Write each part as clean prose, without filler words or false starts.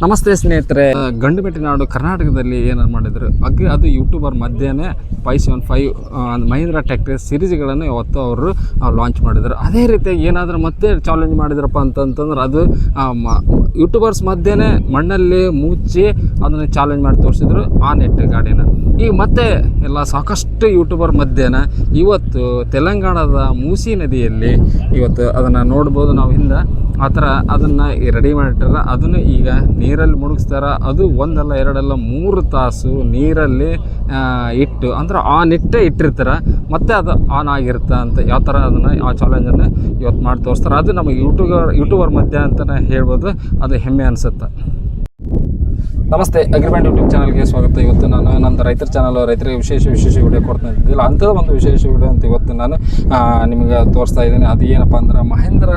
ನಮಸ್ತೆ ಸ್ನೇಹಿತರೆ, ಗಂಡುಮೆಟ್ಟಿನಾಡು ಕರ್ನಾಟಕದಲ್ಲಿ ಏನಾರು ಮಾಡಿದ್ರು ಅದು ಯೂಟ್ಯೂಬರ್ ಮಧ್ಯೆನೇ 575 ಮಹೀಂದ್ರ ಟ್ರ್ಯಾಕ್ಟರ್ ಸಿರೀಸ್ಗಳನ್ನು ಇವತ್ತು ಅವರು ಲಾಂಚ್ ಮಾಡಿದರು. ಅದೇ ರೀತಿಯಾಗಿ ಏನಾದರೂ ಮತ್ತೆ ಚಾಲೆಂಜ್ ಮಾಡಿದ್ರಪ್ಪ ಅಂತಂತಂದ್ರೆ ಅದು ಯೂಟ್ಯೂಬರ್ಸ್ ಮಧ್ಯೆನೇ ಮಣ್ಣಲ್ಲಿ ಮುಚ್ಚಿ ಅದನ್ನು ಚಾಲೆಂಜ್ ಮಾಡಿ ತೋರಿಸಿದ್ರು ಆ ನೆಟ್ ಗಾಡಿನ. ಈಗ ಮತ್ತೆ ಎಲ್ಲ ಸಾಕಷ್ಟು ಯೂಟ್ಯೂಬರ್ ಮಧ್ಯೆನ ಇವತ್ತು ತೆಲಂಗಾಣದ ಮೂಸಿ ನದಿಯಲ್ಲಿ ಇವತ್ತು ಅದನ್ನು ನೋಡ್ಬೋದು ನಾವು ಹಿಂದೆ ಆ ಥರ ಅದನ್ನು ರೆಡಿ ಮಾಡಿಟ್ಟಾರ. ಅದನ್ನು ಈಗ ನೀರಲ್ಲಿ ಮುಳುಗಿಸ್ತಾರೆ. ಅದು ಒಂದಲ್ಲ ಎರಡಲ್ಲ 3 ತಾಸು ನೀರಲ್ಲಿ ಇಟ್ಟು ಅಂದ್ರೆ ಆನ್ ಇಟ್ಟೇ ಇಟ್ಟಿರ್ತಾರೆ, ಮತ್ತು ಅದು ಆನ್ ಆಗಿರುತ್ತೆ ಅಂತ ಯಾವ ಥರ ಅದನ್ನು ಆ ಚಾಲೆಂಜನ್ನು ಇವತ್ತು ಮಾಡಿ ತೋರಿಸ್ತಾರೆ. ಅದು ನಮ್ಮ ಯೂಟ್ಯೂಬರ್ ಮಧ್ಯೆ ಅಂತಲೇ ಹೇಳ್ಬೋದು. ಅದು ಹೆಮ್ಮೆ ಅನಿಸುತ್ತೆ. ನಮಸ್ತೆ, ಅಗ್ರಿಮೆಂಟ್ ಯೂಟ್ಯೂಬ್ ಚಾನಲ್ಗೆ ಸ್ವಾಗತ. ಇವತ್ತು ನಾನು ನಮ್ಮ ರೈತರ ಚಾನಲ್ ರೈತರಿಗೆ ವಿಶೇಷ ವಿಡಿಯೋ ಕೊಡ್ತಾ ಇದ್ದಿಲ್ಲ, ಅಂಥದ್ದು ಒಂದು ವಿಶೇಷ ವಿಡಿಯೋ ಅಂತ ಇವತ್ತು ನಾನು ನಿಮಗೆ ತೋರಿಸ್ತಾ ಇದ್ದೀನಿ. ಅದು ಏನಪ್ಪ ಅಂದ್ರೆ ಮಹೇಂದ್ರ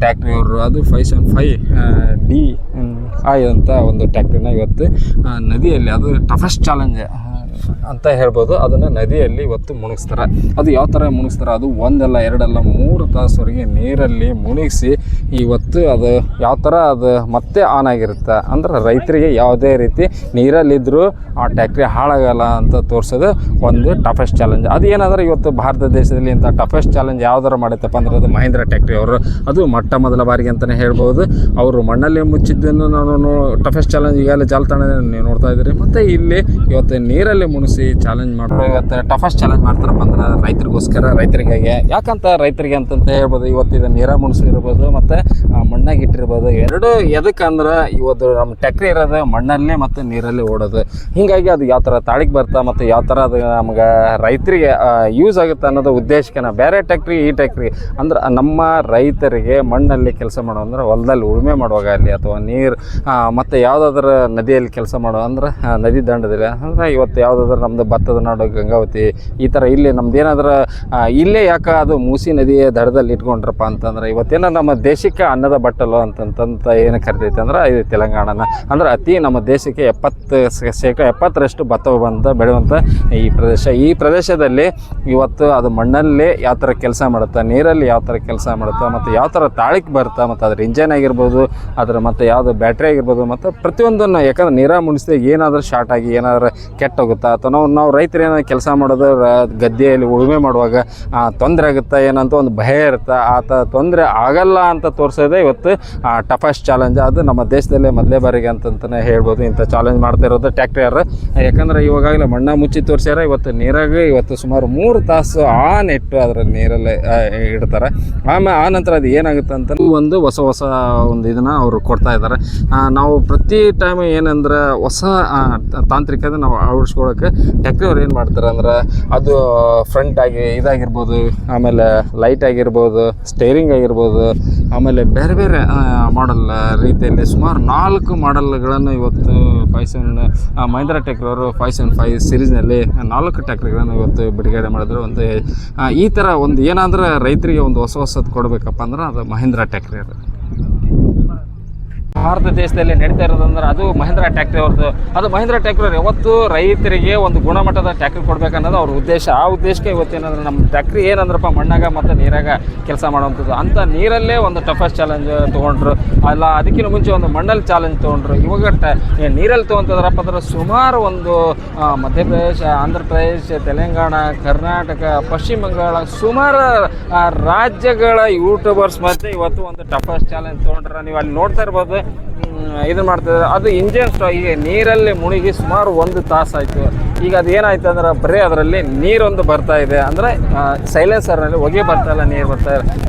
ಟ್ಯಾಕ್ಟ್ರಿ ಅವರು ಅದು 575DI ಅಂತ ಒಂದು ಟ್ಯಾಕ್ಟ್ರಿನ ಇವತ್ತು ನದಿಯಲ್ಲಿ ಅದು ಟಫೆಸ್ಟ್ ಚಾಲೆಂಜ್ ಅಂತ ಹೇಳ್ಬೋದು. ಅದನ್ನು ನದಿಯಲ್ಲಿ ಇವತ್ತು ಮುಳುಗಿಸ್ತಾರೆ. ಅದು ಯಾವ ಥರ ಮುಳುಗಿಸ್ತಾರೆ, ಅದು ಒಂದಲ್ಲ ಎರಡಲ್ಲ 3 ತಾಸುವರೆಗೆ ನೀರಲ್ಲಿ ಮುಳುಗಿಸಿ ಇವತ್ತು ಅದು ಯಾವ ಥರ ಅದು ಮತ್ತೆ ಆನ್ ಆಗಿರುತ್ತೆ. ಅಂದ್ರೆ ರೈತರಿಗೆ ಯಾವುದೇ ರೀತಿ ನೀರಲ್ಲಿದ್ದರೂ ಆ ಟ್ಯಾಕ್ಟ್ರಿ ಹಾಳಾಗಲ್ಲ ಅಂತ ತೋರಿಸೋದು ಒಂದು ಟಫೆಸ್ಟ್ ಚಾಲೆಂಜ್. ಅದು ಏನಾದರೂ ಇವತ್ತು ಭಾರತ ದೇಶದಲ್ಲಿ ಇಂಥ ಟಫೆಸ್ಟ್ ಚಾಲೆಂಜ್ ಯಾವ್ದಾರು ಮಾಡೈತಪ್ಪ ಅಂದ್ರೆ ಅದು ಮಹೇಂದ್ರ ಟ್ಯಾಕ್ಟ್ರಿ ಅವರು. ಅದು ಮೊದಲ ಬಾರಿಗೆ ಅಂತಲೇ ಹೇಳ್ಬೋದು. ಅವರು ಮಣ್ಣಲ್ಲಿ ಮುಚ್ಚಿದ್ದನ್ನು ನಾನು ಟಫೆಸ್ಟ್ ಚಾಲೆಂಜ್ ಈಗಾಗಲೇ ಜಾಲತಾಣ ನೀವು ನೋಡ್ತಾ ಇದ್ದೀರಿ. ಮತ್ತು ಇಲ್ಲಿ ಇವತ್ತು ನೀರಲ್ಲಿ ಮುಣಿಸಿ ಚಾಲೆಂಜ್ ಮಾಡ್ತಾರೆ. ಇವತ್ತು ಟಫೆಸ್ಟ್ ಚಾಲೆಂಜ್ ಮಾಡ್ತಾರಪ್ಪ ಅಂದ್ರೆ ರೈತರಿಗೋಸ್ಕರ, ರೈತರಿಗಾಗಿ. ಯಾಕಂತ ರೈತರಿಗೆ ಅಂತಂತ ಹೇಳ್ಬೋದು. ಇವತ್ತು ಇದು ನೀರ ಮುಣಿಸಿರ್ಬೋದು ಮತ್ತು ಮಣ್ಣಾಗಿ ಇಟ್ಟಿರ್ಬೋದು. ಎರಡು ಎದಕ್ಕಂದ್ರೆ ಇವತ್ತು ನಮ್ಮ ಟ್ಯಾಕ್ಟ್ರಿ ಇರೋದು ಮಣ್ಣಲ್ಲೇ ಮತ್ತು ನೀರಲ್ಲಿ ಓಡೋದು. ಹೀಗಾಗಿ ಅದು ಯಾವ ಥರ ತಾಳಿಗೆ ಬರ್ತಾ ಮತ್ತು ಯಾವ ಥರ ಅದು ನಮ್ಗೆ ರೈತರಿಗೆ ಯೂಸ್ ಆಗುತ್ತೆ ಅನ್ನೋದು ಉದ್ದೇಶಕ್ಕೆ ಬೇರೆ ಟ್ಯಾಕ್ಟ್ರಿ ಈ ಟ್ಯಾಕ್ಟ್ರಿ ಅಂದ್ರೆ ನಮ್ಮ ರೈತರಿಗೆ ಮಣ್ಣಲ್ಲಿ ಕೆಲಸ ಮಾಡೋ ಅಂದ್ರೆ ಹೊಲದಲ್ಲಿ ಉಳುಮೆ ಮಾಡುವಾಗ ಅಲ್ಲಿ ಅಥವಾ ನೀರು ಮತ್ತು ಯಾವುದಾದ್ರೂ ನದಿಯಲ್ಲಿ ಕೆಲಸ ಮಾಡೋ ಅಂದ್ರೆ ನದಿ ದಂಡದಲ್ಲಿ ಅಂದರೆ ಇವತ್ತು ಯಾವುದಾದ್ರೂ ನಮ್ಮದು ಭತ್ತದ ನಾಡು ಗಂಗಾವತಿ ಈ ಥರ ಇಲ್ಲಿ ನಮ್ದು ಏನಾದರೂ ಇಲ್ಲೇ ಯಾಕೆ ಅದು ಮೂಸಿ ನದಿಯ ದಡದಲ್ಲಿ ಇಟ್ಕೊಂಡ್ರಪ್ಪ ಅಂತಂದ್ರೆ ಇವತ್ತೇನೋ ನಮ್ಮ ದೇಶಕ್ಕೆ ಅನ್ನದ ಬಟ್ಟಲು ಅಂತಂತ ಏನು ಕರಿತೈತೆ ಅಂದ್ರೆ ಇದು ತೆಲಂಗಾಣನ. ಅಂದ್ರೆ ಅತಿ ನಮ್ಮ ದೇಶಕ್ಕೆ 70% ಭತ್ತ ಬೆಳೆಯುವಂಥ ಈ ಪ್ರದೇಶದಲ್ಲಿ ಇವತ್ತು ಅದು ಮಣ್ಣಲ್ಲಿ ಯಾವ ಥರ ಕೆಲಸ ಮಾಡುತ್ತೆ, ನೀರಲ್ಲಿ ಯಾವ ಥರ ಕೆಲಸ ಮಾಡುತ್ತೆ, ಮತ್ತು ಯಾವ ಥರ ತಾಳಿಗೆ ಬರುತ್ತೆ, ಮತ್ತು ಅದ್ರ ಇಂಜನ್ ಆಗಿರ್ಬೋದು, ಅದರ ಮತ್ತು ಯಾವುದು ಬ್ಯಾಟ್ರಿ ಆಗಿರ್ಬೋದು, ಮತ್ತು ಪ್ರತಿಯೊಂದನ್ನು ಯಾಕಂದ್ರೆ ನೀರ ಮುಣಿಸಿದಾಗ ಏನಾದರೂ ಶಾರ್ಟ್ ಆಗಿ ಏನಾದರೂ ಕೆಟ್ಟೋಗುತ್ತಾ ಅಥವಾ ನಾವು ರೈತರು ಏನಾದ್ರು ಕೆಲಸ ಮಾಡೋದು ಗದ್ದೆಯಲ್ಲಿ ಉಳುಮೆ ಮಾಡುವಾಗ ತೊಂದರೆ ಆಗುತ್ತಾ ಏನಂತ ಒಂದು ಭಯ ಇರುತ್ತೆ. ತೊಂದರೆ ಆಗಲ್ಲ ಅಂತ ತೋರಿಸೋದೇ ಇವತ್ತು ಟಫೆಸ್ಟ್ ಚಾಲೆಂಜ್. ಅದು ನಮ್ಮ ದೇಶದಲ್ಲೇ ಮೊದಲೇ ಬಾರಿಗೆ ಅಂತಂತಲೇ ಹೇಳ್ಬೋದು ಇಂಥ ಚಾಲೆಂಜ್ ಮಾಡ್ತಾ ಇರೋದು ಟ್ಯಾಕ್ಟ್ರಿಯರು. ಯಾಕಂದ್ರೆ ಇವಾಗಲೇ ಮಣ್ಣ ಮುಚ್ಚಿ ತೋರಿಸ್ಯಾರ. ಇವತ್ತು ನೀರಾಗ ಇವತ್ತು ಸುಮಾರು 3 ತಾಸು ಆನ್ ಇಟ್ಟು ಅದರ ನೀರಲ್ಲೇ ಇಡ್ತಾರೆ. ಆ ನಂತರ ಅದು ಏನಾಗುತ್ತೆ ಅಂತ ಒಂದು ಹೊಸ ಒಂದು ಇದನ್ನು ಅವರು ಕೊಡ್ತಾ ಇದ್ದಾರೆ. ನಾವು ಪ್ರತಿ ಟೈಮ್ ಏನಂದ್ರೆ ಹೊಸ ತಾಂತ್ರಿಕತೆ ನಾವು ಅಳವಡಿಸ್ಕೊಳ್ಳೋಕೆ ಟ್ಯಾಕ್ಟ್ರಿ ಅವ್ರು ಏನು ಮಾಡ್ತಾರೆ ಅಂದ್ರೆ ಅದು ಫ್ರಂಟ್ ಆಗಿ ಇದಾಗಿರ್ಬೋದು, ಆಮೇಲೆ ಲೈಟ್ ಆಗಿರ್ಬೋದು, ಸ್ಟೇರಿಂಗ್ ಆಗಿರ್ಬೋದು, ಆಮೇಲೆ ಬೇರೆ ಬೇರೆ ಮಾಡಲ್ ರೀತಿಯಲ್ಲಿ ಸುಮಾರು 4 ಮಾಡಲ್ಗಳನ್ನು ಇವತ್ತು ಮಹೇಂದ್ರ ಟ್ಯಾಕ್ಟ್ರಿ ಅವರು 575 ಸಿರೀಸ್ನಲ್ಲಿ 4 ಟ್ಯಾಕ್ಟ್ರಿಗಳನ್ನು ಇವತ್ತು ಬಿಡುಗಡೆ ಮಾಡಿದ್ರು. ಒಂದು ಈ ಥರ ಒಂದು ಏನಾದರೂ ರೈತರಿಗೆ ಒಂದು ಹೊಸದು ಕೊಡಬೇಕಪ್ಪ ಅಂದ್ರೆ ಅದು ಮಹೇಂದ್ರ ಟ್ಯಾಕ್ಟ್ರಿ ಅವರು. ಭಾರತ ದೇಶದಲ್ಲಿ ನಡೀತಾ ಇರೋದಂದ್ರೆ ಅದು ಮಹೇಂದ್ರ ಟ್ಯಾಕ್ಟ್ರಿ ಅವ್ರದ್ದು. ಅದು ಮಹೇಂದ್ರ ಟ್ಯಾಕ್ಟ್ರಿ ಅವ್ರು ಯಾವತ್ತು ರೈತರಿಗೆ ಒಂದು ಗುಣಮಟ್ಟದ ಟ್ಯಾಕ್ಟ್ರಿ ಕೊಡಬೇಕನ್ನೋದು ಅವ್ರ ಉದ್ದೇಶ. ಆ ಉದ್ದೇಶಕ್ಕೆ ಇವತ್ತೇನಂದ್ರೆ ನಮ್ಮ ಟ್ಯಾಕ್ಟ್ರಿ ಏನಂದ್ರಪ್ಪ ಮಣ್ಣಾಗ ಮತ್ತು ನೀರಾಗ ಕೆಲಸ ಮಾಡುವಂಥದ್ದು. ಅಂಥ ನೀರಲ್ಲೇ ಒಂದು ಟಫೆಸ್ಟ್ ಚಾಲೆಂಜ್ ತೊಗೊಂಡ್ರು. ಅಲ್ಲ ಅದಕ್ಕಿಂತ ಮುಂಚೆ ಒಂದು ಮಣ್ಣಲ್ಲಿ ಚಾಲೆಂಜ್ ತೊಗೊಂಡ್ರು. ಇವಾಗ ನೀರಲ್ಲಿ ತೊಗೊಂತದ್ರಪ್ಪ ಅಂದ್ರೆ ಸುಮಾರು ಒಂದು ಮಧ್ಯಪ್ರದೇಶ, ಆಂಧ್ರ ಪ್ರದೇಶ, ತೆಲಂಗಾಣ, ಕರ್ನಾಟಕ, ಪಶ್ಚಿಮ ಬಂಗಾಳ ಸುಮಾರು ರಾಜ್ಯಗಳ ಯೂಟ್ಯೂಬರ್ಸ್ ಮಧ್ಯೆ ಇವತ್ತು ಒಂದು ಟಫೆಸ್ಟ್ ಚಾಲೆಂಜ್ ತೊಗೊಂಡ್ರೆ ನೀವು ಅಲ್ಲಿ ನೋಡ್ತಾ ಇರ್ಬೋದು. ಇದನ್ನು ಮಾಡ್ತಿದ್ದಾರೆ. ಅದು ಇಂಜಿನ್ ಈಗ ನೀರಲ್ಲಿ ಮುಳುಗಿ ಸುಮಾರು 1 ತಾಸು ಆಯಿತು. ಈಗ ಅದು ಏನಾಯ್ತು ಅಂದ್ರೆ ಬರೀ ಅದರಲ್ಲಿ ನೀರೊಂದು ಬರ್ತಾ ಇದೆ, ಅಂದರೆ ಸೈಲೆನ್ಸರ್ನಲ್ಲಿ ಹೊಗೆ ಬರ್ತಾಯಿಲ್ಲ, ನೀರು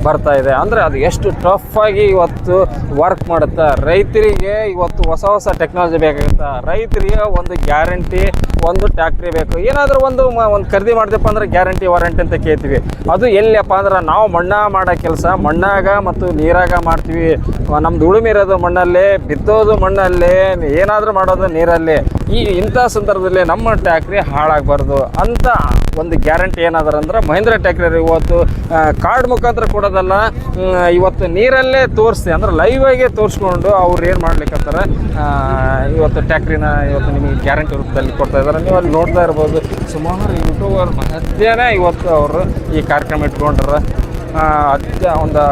ಬರ್ತಾ ಇದೆ. ಅಂದರೆ ಅದು ಎಷ್ಟು ಟಫಾಗಿ ಇವತ್ತು ವರ್ಕ್ ಮಾಡುತ್ತೆ. ರೈತರಿಗೆ ಇವತ್ತು ಹೊಸ ಟೆಕ್ನಾಲಜಿ ಬೇಕಾಗುತ್ತೆ. ರೈತರಿಗೆ ಒಂದು ಗ್ಯಾರಂಟಿ, ಒಂದು ಟ್ಯಾಕ್ಟ್ರಿ ಬೇಕು. ಏನಾದರೂ ಒಂದು ಖರೀದಿ ಮಾಡ್ದಪ್ಪ ಅಂದ್ರೆ ಗ್ಯಾರಂಟಿ ವಾರಂಟಿ ಅಂತ ಕೇಳ್ತೀವಿ. ಅದು ಎಲ್ಲಿಯಪ್ಪ ಅಂದ್ರೆ ನಾವು ಮಾಡೋ ಕೆಲಸ ಮಣ್ಣಾಗ ಮತ್ತು ನೀರಾಗ ಮಾಡ್ತೀವಿ. ನಮ್ದು ಉಳುಮೆ ಇರೋದು ಮಣ್ಣಲ್ಲೇ, ಬಿತ್ತೋದು ಮಣ್ಣಲ್ಲೇ, ಏನಾದರೂ ಮಾಡೋದು ನೀರಲ್ಲಿ. ಇಂಥ ಸಂದರ್ಭದಲ್ಲಿ ನಮ್ಮ ಟ್ಯಾಕ್ಟ್ರಿ ಹಾಳಾಗಬಾರ್ದು ಅಂತ ಒಂದು ಗ್ಯಾರಂಟಿ ಏನಾದ್ರು ಅಂದ್ರೆ ಮಹೇಂದ್ರ ಟ್ಯಾಕ್ಟ್ರಿ ಇವತ್ತು ಕಾರ್ಡ್ ಮುಖಾಂತರ ಕೊಡೋದಲ್ಲ, ಇವತ್ತು ನೀರಲ್ಲೇ ತೋರಿಸಿ ಅಂದ್ರೆ ಲೈವ್ ಆಗಿ ತೋರಿಸ್ಕೊಂಡು ಅವ್ರು ಏನು ಮಾಡ್ಲಿಕ್ಕಂತಾರೆ ಇವತ್ತು ಟ್ಯಾಕ್ಟ್ರಿನ ಇವತ್ತು ನಿಮಗೆ ಗ್ಯಾರಂಟಿ ರೂಪದಲ್ಲಿ ಕೊಡ್ತಾ ಇದ್ದಾರೆ. ನೀವು ಅಲ್ಲಿ ನೋಡ್ತಾ ಇರ್ಬೋದು. ಸುಮಾರು ಯೂಟ್ಯೂಬರ್ ಮಧ್ಯೆನೇ ಇವತ್ತು ಅವರು ಈ ಕಾರ್ಯಕ್ರಮ ಇಟ್ಕೊಂಡ್ರೆ ಒಂದು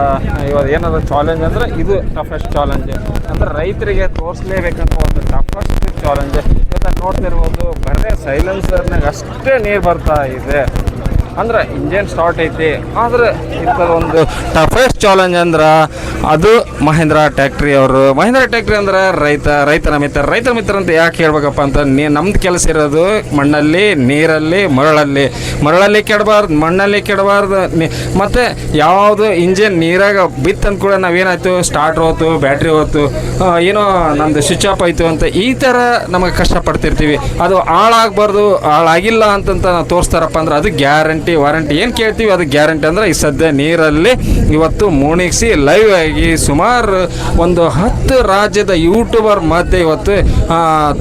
ಇವಾಗ ಏನಾದ್ರು ಚಾಲೆಂಜ್ ಅಂದರೆ ಇದು ಟಫೆಸ್ಟ್ ಚಾಲೆಂಜ್ ಅಂದರೆ ರೈತರಿಗೆ ತೋರಿಸ್ಲೇಬೇಕಂತ ಒಂದು ಟಫೆಸ್ಟ್ ಚಾಲೆಂಜ್. ಇವತ್ತು ನೋಡ್ತಿರ್ಬೋದು ಬರೇ ಸೈಲೆನ್ಸರ್ನಾಗ ಅಷ್ಟೇ ನೀರು ಬರ್ತಾ ಇದೆ. ಅಂದ್ರೆ ಇಂಜನ್ ಸ್ಟಾರ್ಟ್ ಐತಿ, ಆದರೆ ಇಂಥದ್ದೊಂದು ಟಫೆಸ್ಟ್ ಚಾಲೆಂಜ್ ಅಂದ್ರೆ ಅದು ಮಹೇಂದ್ರ ಟ್ಯಾಕ್ಟ್ರಿ ಅವರು. ಮಹೇಂದ್ರ ಟ್ಯಾಕ್ಟ್ರಿ ಅಂದ್ರೆ ರೈತರ ಮಿತ್ರ ಅಂತ ಯಾಕೆ ಹೇಳ್ಬೇಕಪ್ಪ ಅಂತ, ನಮ್ದು ಕೆಲಸ ಇರೋದು ಮಣ್ಣಲ್ಲಿ, ನೀರಲ್ಲಿ, ಮರಳಲ್ಲಿ ಕೆಡಬಾರ್ದು, ಮಣ್ಣಲ್ಲಿ ಕೆಡಬಾರ್ದು. ಮತ್ತು ಯಾವುದು ಇಂಜಿನ್ ನೀರಾಗ ಬಿತ್ತಂದ ಕೂಡ ನಾವೇನಾಯ್ತು ಸ್ಟಾರ್ಟ್ ಹೋಯ್ತು, ಬ್ಯಾಟ್ರಿ ಹೋಯ್ತು, ಏನೋ ನಮ್ಮದು ಸ್ವಿಚ್ ಆಫ್ ಆಯಿತು ಅಂತ ಈ ಥರ ನಮಗೆ ಕಷ್ಟಪಡ್ತಿರ್ತೀವಿ. ಅದು ಹಾಳಾಗಬಾರ್ದು, ಹಾಳಾಗಿಲ್ಲ ಅಂತಂತ ನಾವು ತೋರಿಸ್ತಾರಪ್ಪ ಅಂದ್ರೆ ಅದು ಗ್ಯಾರಂಟಿ ವಾರಂಟಿ ಏನು ಕೇಳ್ತೀವಿ ಅದು ಗ್ಯಾರಂಟಿ. ಅಂದರೆ ಈ ಸದ್ಯ ನೀರಲ್ಲಿ ಇವತ್ತು ಮುಣಿಸಿ ಲೈವ್ ಆಗಿ ಸುಮಾರು ಒಂದು 10 ರಾಜ್ಯದ ಯೂಟ್ಯೂಬರ್ ಮಧ್ಯೆ ಇವತ್ತು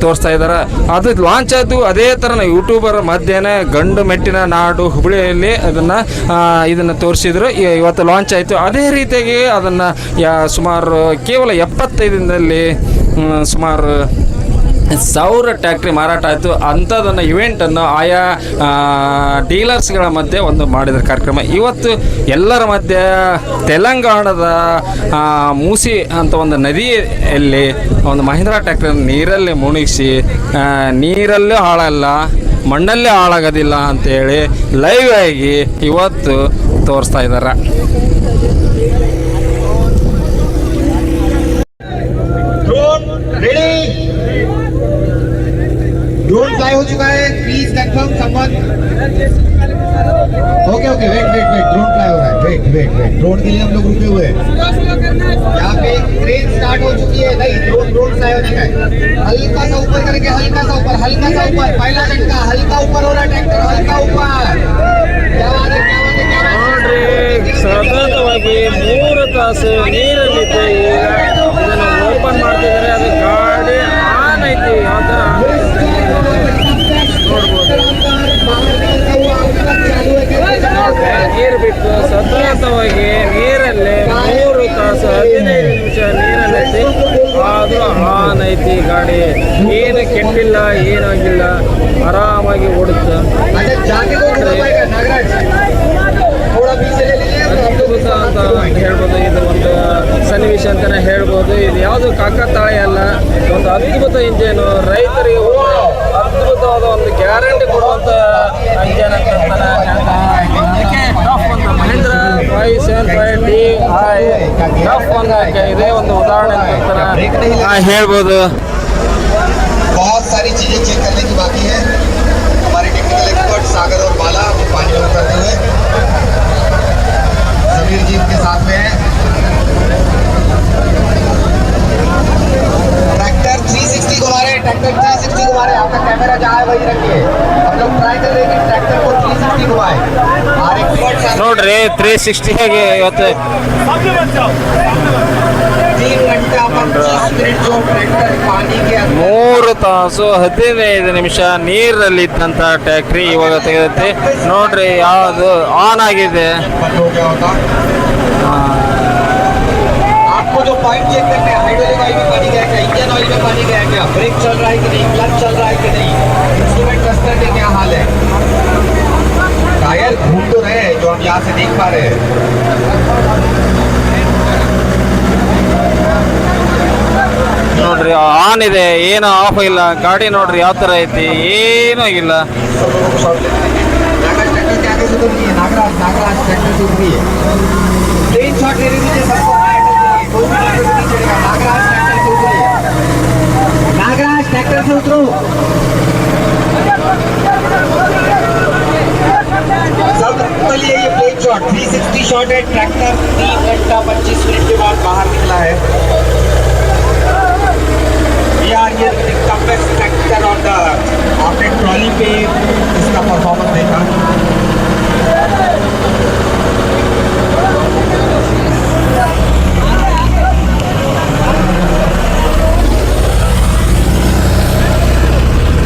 ತೋರಿಸ್ತಾ ಇದ್ದಾರೆ. ಅದು ಲಾಂಚ್ ಆಯಿತು ಅದೇ ಥರ ಯೂಟ್ಯೂಬರ್ ಮಧ್ಯೆನೇ ಗಂಡು ಮೆಟ್ಟಿನ ನಾಡು ಹುಬ್ಬಳ್ಳಿಯಲ್ಲಿ ಇದನ್ನು ತೋರಿಸಿದ್ರು. ಇವತ್ತು ಲಾಂಚ್ ಆಯಿತು. ಅದೇ ರೀತಿಯಾಗಿ ಅದನ್ನು ಸುಮಾರು ಕೇವಲ 75 ದಿನದಲ್ಲಿ ಸುಮಾರು 1000 ಟ್ಯಾಕ್ಟ್ರಿ ಮಾರಾಟ ಆಯಿತು. ಅಂಥದ್ದನ್ನು ಇವೆಂಟನ್ನು ಆಯಾ ಡೀಲರ್ಸ್ಗಳ ಮಧ್ಯೆ ಒಂದು ಮಾಡಿದ ಕಾರ್ಯಕ್ರಮ. ಇವತ್ತು ಎಲ್ಲರ ಮಧ್ಯೆ ತೆಲಂಗಾಣದ ಮೂಸಿ ಅಂತ ಒಂದು ನದಿಯಲ್ಲಿ ಒಂದು ಮಹೀಂದ್ರಾ ಟ್ಯಾಕ್ಟ್ರಿ ನೀರಲ್ಲಿ ಮುಳುಗಿಸಿ ನೀರಲ್ಲೂ ಹಾಳಲ್ಲ ಮಣ್ಣಲ್ಲೇ ಹಾಳಾಗೋದಿಲ್ಲ ಅಂತೇಳಿ ಲೈವ್ ಆಗಿ ಇವತ್ತು ತೋರಿಸ್ತಾ ಇದ್ದಾರೆ. ड्रोन फ्लाई हो चुका है, please confirm someone. Okay wait drone fly हो रहा है. वेट ड्रोन के लिए हम लोग रुके हुए हैं. यहाँ पे ट्रेन स्टार्ट हो चुकी है. नहीं ड्रोन फ्लाई होने का है. हल्का सा ऊपर करके हल्का सा ऊपर पहला झटका हल्का ऊपर हो रहा है. ट्रैक्टर हल्का ऊपर. क्या बात है. ಸತತವಾಗಿ 3 ತಾಸು ನೀರಲ್ಲಿದೆ. ಇದನ್ನು ಓಪನ್ ಮಾಡ್ತಿದ್ದಾರೆ. ಅದು ಗಾಡಿ ಆನ್ ಐತಿ. ಯಾವ ಥರ ನೀರು ಬಿಟ್ಟು ಸತತವಾಗಿ ನೀರಲ್ಲಿ 3 ತಾಸು 15 ನಿಮಿಷ ನೀರಲ್ಲೈತಿ. ಆದರೂ ಆನ್ ಐತಿ ಗಾಡಿ. ಏನು ಕೆಟ್ಟಿಲ್ಲ, ಏನಾಗಿಲ್ಲ, ಆರಾಮಾಗಿ ಓಡುತ್ತೆ. ಅದ್ಭುತ ಅಂತ ಹೇಳ್ಬೋದು. ಇದು ಒಂದು ಸನ್ನಿವೇಶ ಅಂತಲೇ ಹೇಳ್ಬೋದು. ಇದು ಯಾವುದು ಕಾಕತಾಳೆ ಅಲ್ಲ, ಒಂದು ಅದ್ಭುತ ಇಂಜನು. ರೈತರಿಗೆ ಅದ್ಭುತವಾದ ಒಂದು ಗ್ಯಾರಂಟಿ ಕೊಡುವಂಥ ಇಂಜನ್ ಅಂತ ಅದಕ್ಕೆ ಟಫ್ ಅಂತ ಮಹೇಂದ್ರ 575DI ಟಫ್ ಅನ್ನೋಕ್ಕೆ ಇದೇ ಒಂದು ಉದಾಹರಣೆ ಅಂತ ಹೇಳ್ಬೋದು. बहुत सारी चीजें चेक करने की बाकी है. हमारे टेक्निकल एक्सपर्ट सागर और बाला पानी में उतरते हुए समीर जी के साथ में है. ट्रैक्टर 360 घुमा रहे हैं. ट्रैक्टर 360 घुमा रहे हैं. आपका कैमरा जहाँ है वही रखिए. हम लोग ट्राई कर रहे हैं कि ट्रैक्टर को 360 घुमाए. और एक्सपर्ट ನೋಡ್ರಿ 360 ಹೇಗೆ ಇವತ್ತು 3 घंटा 25 मिनट जो ट्रैक्टर पानी के 3 ತಾಸು 15 ನಿಮಿಷ ನೀರಲ್ಲಿ ಇದ್ದಂಥ ಟ್ಯಾಕ್ಟ್ರಿ ಇವಾಗ ತೆಗೆದೈತಿ. ನೋಡ್ರಿ ಯಾವುದು ಆನ್ ಆಗಿದೆ. बंद हो गया होता. आपको जो पॉइंट चेक करना है, हाइड्रोलिक ऑयल में पानी गया क्या, इंजन ऑयल में पानी गया क्या, ब्रेक चल रहा है कि नहीं, क्लच चल रहा है कि नहीं, इंस्ट्रूमेंट क्लस्टर के क्या हाल है. टायर घूम तो रहे हैं जो हम यहाँ से देख पा रहे हैं. ನೋಡ್ರಿ ಆನ್ ಇದೆ, ಏನು ಆಫ್ ಇಲ್ಲ. ಗಾಡಿ ನೋಡ್ರಿ ಯಾವ ಥರ ಐತಿ, ಏನೂ ಆಗಿಲ್ಲ. नागराज ट्रैक्टर के आगे से उतर रही है. नागराज ट्रैक्टर से उतर रही है. प्लेन शॉट ले लीजिए सबको. कोई भी ट्रैक्टर से नहीं चढ़ेगा. नागराज ट्रैक्टर से उतरिए. नागराज ट्रैक्टर से उतरो. सब उतरिए. ये प्लेन शॉट 360 शॉट है. ट्रैक्टर 3 घंटा 25 मिनट के बाद बाहर निकला है. यार ये टफेस्ट ट्रैक्टर ऑन द. आपने ट्रॉली पे इसका परफॉर्मेंस देखा.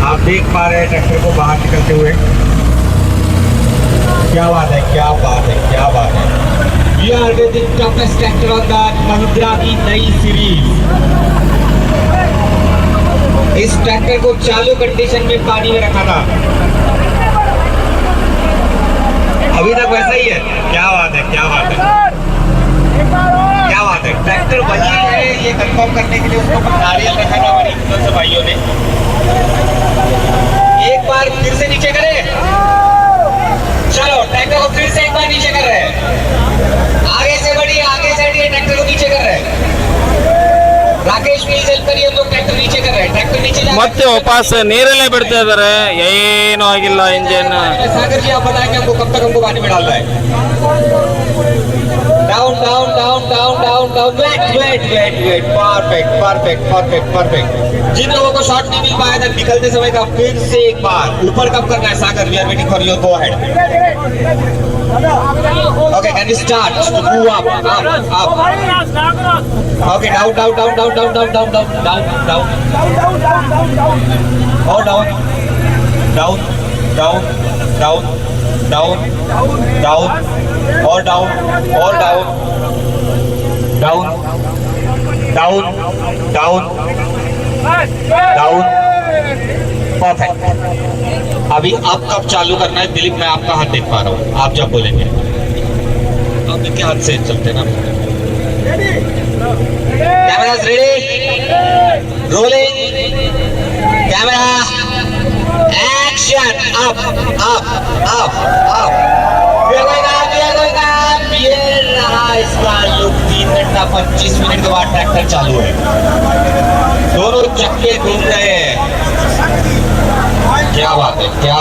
आप देख पा रहे हैं ट्रैक्टर को बाहर निकलते हुए. क्या बात है. We are with the toughest tractor on the Mahindra की नई सीरीज. इस ट्रैक्टर को चालू कंडीशन में पानी में रखा था. अभी तक वैसा ही है। क्या बात है, क्या बात है, क्या बात है। ट्रैक्टर वही है, ये कंफर्म करने के लिए उसको नारियल रखा था हमारी सब भाइयों ने। एक बार फिर से नीचे करे। चलो ट्रैक्टर को फिर से एक बार नीचे कर रहे हैं। आगे से बढ़िए, आगे से हटिए, ट्रैक्टर को नीचे कर रहे हैं। राकेश प्लीज हेल्प करिए, हम लोग ट्रैक्टर नीचे कर रहे हैं। ट्रैक्टर नीचे जा ಮತ್ತೆ ವಾಪಸ್ ನೀರಲ್ಲೇ ಬಿಡ್ತಾ ಇದ್ದಾರೆ, ಏನೂ ಆಗಿಲ್ಲ ಇಂಜಿನ್. सागर जी आप बताएं कि हमको कब तक हमको पानी में डालना है। Down down down down down down, wait wait wait wait, perfect perfect perfect perfect. जिन लोगों को शॉट नहीं मिल पाया था निकलते समय का, फिर से एक बार ऊपर कब करना है Sagar, we are waiting for your, go ahead. Okay can you start to move up up up. Okay down down down down down down down down down down और down down down down down down और down down down down down, perfect. अभी आप कब चालू करना है दिलीप, मैं आपका हाथ देख पा रहा हूँ, आप जब बोलेंगे आप इनके हाथ से चलते ना। Cameras ready, rolling, camera action, up up up up. ये रहा इसका लुक। 3 घंटा 25 मिनट के बाद ट्रैक्टर चालू है, दोनों चक्के घूम रहे हैं। क्या बात है, क्या